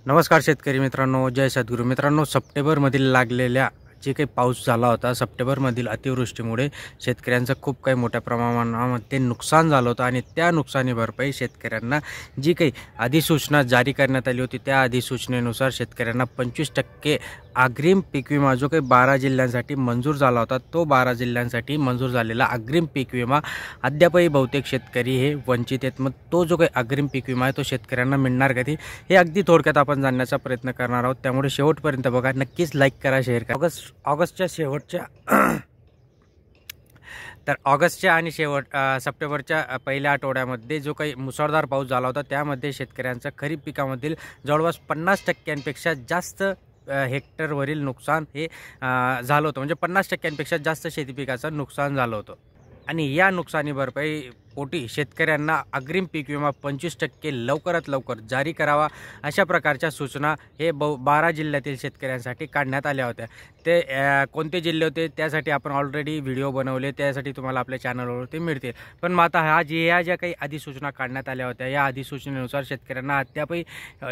नमस्कार शेतकरी मित्रांनो, जय सद्गुरू मित्रांनो. सप्टेंबरमधील लागलेल्या जे काही पाऊस झाला होता, सप्टेंबरमधील अतिवृष्टीमुळे शेतकऱ्यांचं खूप काही मोठ्या प्रमाणामध्ये नुकसान झालं होतं आणि त्या नुकसानी भरपाई शेतकऱ्यांना जी काही अधिसूचना जारी करण्यात आली होती त्या अधिसूचनेनुसार शेतकऱ्यांना 25% अग्रिम पीक विमा जो काही 12 जिल्ह्यांसाठी मंजूर झाला होता, तो 12 जिल्ह्यांसाठी मंजूर झालेला अग्रिम पीक विमा अद्यापही बहुतेक शेतकरी हे वंचित आहेत. मग तो जो काही अग्रिम पीक विमा आहे तो शेतकऱ्यांना मिळणार कधी, हे अगदी थोडक्यात आपण जाणण्याचा प्रयत्न करणार आहोत. त्यामुळे शेवटपर्यंत बघा, नक्कीच लाईक करा, शेअर करा. ऑगस्टच्या शेवटच्या तर ऑगस्टच्या आणि सप्टेंबरच्या पहिल्या आठवड्यामध्ये जो काही मुसळधार पाऊस झाला होता त्यामध्ये शेतकऱ्यांचं खरीप पिकामधील जवळपास 50%पेक्षा जास्त हेक्टरवरील नुकसान हे झालं होतं. म्हणजे 50%पेक्षा जास्त शेती पिकाचं नुकसान झालं होतं आणि या नुकसानी भरपाई पोटी शेतकऱ्यांना अग्रिम पीक विमा 25% लवकरात लवकर जारी करावा, अशा प्रकारच्या सूचना हे 12 जिल्ह्यातील शेतकऱ्यांसाठी काढण्यात आल्या होत्या. ते कोणते जिल्हे होते त्यासाठी आपण ऑलरेडी व्हिडिओ बनवले, त्यासाठी तुम्हाला आपल्या चॅनलवरती मिळतील. पण मग आता ह्या ज्या काही अधिसूचना काढण्यात आल्या होत्या, या अधिसूचनेनुसार शेतकऱ्यांना अद्यापही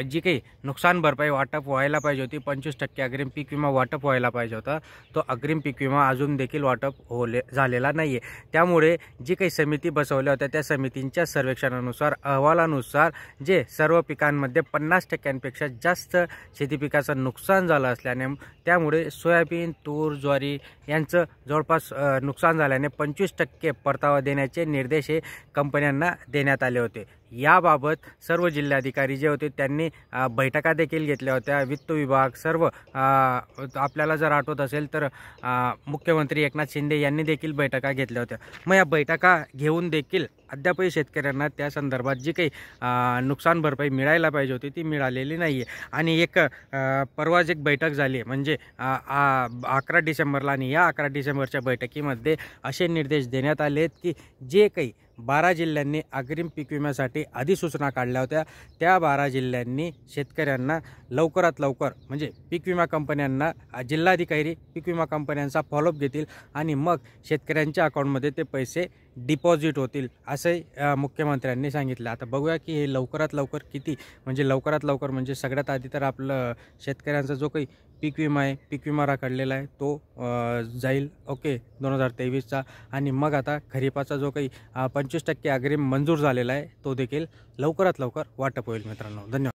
जी काही नुकसान भरपाई वाटप व्हायला पाहिजे होती, 25% अग्रिम पीक विमा वाटप व्हायला पाहिजे होता, तो अग्रिम पीक विमा अजून देखील वाटप झालेला नाही आहे. त्यामुळे जी काही समिती बसवल्या होत्या त्या समितींच्या सर्वेक्षणानुसार, अहवालानुसार जे सर्व पिकांमध्ये 50%पेक्षा जास्त शेती पिकाचं नुकसान झालं असल्याने त्यामुळे सोयाबीन, तूर, ज्वारी यांचं जवळपास नुकसान झाल्याने 25% परतावा देण्याचे निर्देश हे कंपन्यांना देण्यात आले होते. याबाबत सर्व जिल्हाधिकारी जे होते त्यांनी बैठका देखील घेतल्या होत्या. वित्त विभाग सर्व, आपल्याला जर आठवत असेल तर मुख्यमंत्री एकनाथ शिंदे यांनी देखील बैठका घेतल्या होत्या. मग या बैठका घेऊन देखील अद्यापही शेतकऱ्यांना त्या संदर्भात जी काही नुकसान भरपाई मिळायला पाहिजे होती ती मिळालेली नाही आहे. आणि एक परवाच एक बैठक झाली, म्हणजे 11 डिसेंबरला, आणि या 11 डिसेंबरच्या बैठकीमध्ये असे निर्देश देण्यात आले आहेत की जे काही 12 जिल्ह्यांनी अग्रिम पीक विम्यासाठी अधिसूचना काढल्या होत्या त्या 12 जिल्ह्यांनी शेतकऱ्यांना लवकरात लवकर, म्हणजे पीक विमा कंपन्यांना, जिल्हाधिकारी पीक विमा कंपन्यांचा फॉलोअप घेतील आणि मग शेतकऱ्यांच्या अकाउंटमध्ये ते पैसे डिपॉझिट होतील, असंही मुख्यमंत्र्यांनी सांगितलं. आता बघूया की हे लवकरात लवकर किती, म्हणजे लवकरात लवकर म्हणजे सगळ्यात आधी तर आपलं शेतकऱ्यांचा जो काही पीक विमा आहे, पीक विमा काढलेला आहे तो जाईल 2023चा. आणि मग आता खरीपाचा जो काही 25% अग्रिम मंजूर झालेला आहे तो देखील लवकरात लवकर वाटप होईल. मित्रांनो, धन्यवाद.